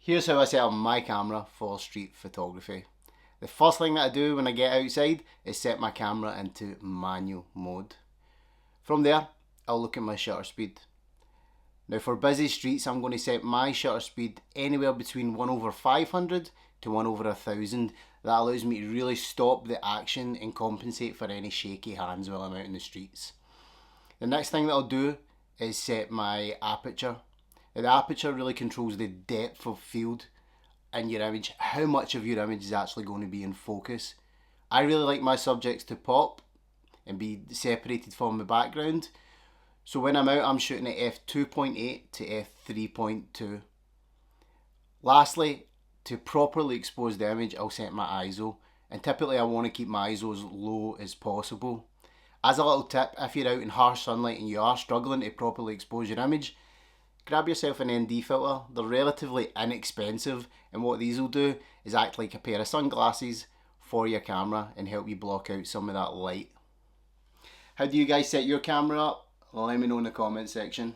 Here's how I set up my camera for street photography. The first thing that I do when I get outside is set my camera into manual mode. From there, I'll look at my shutter speed. Now for busy streets, I'm going to set my shutter speed anywhere between 1/500 to 1/1000. That allows me to really stop the action and compensate for any shaky hands while I'm out in the streets. The next thing that I'll do is set my aperture. Now, the aperture really controls the depth of field in your image, how much of your image is actually going to be in focus. I really like my subjects to pop and be separated from the background. So when I'm out, I'm shooting at f2.8 to f3.2. Lastly, to properly expose the image, I'll set my ISO. And typically I want to keep my ISO as low as possible. As a little tip, if you're out in harsh sunlight and you are struggling to properly expose your image, grab yourself an ND filter. They're relatively inexpensive, and what these will do is act like a pair of sunglasses for your camera and help you block out some of that light. How do you guys set your camera up? Let me know in the comment section.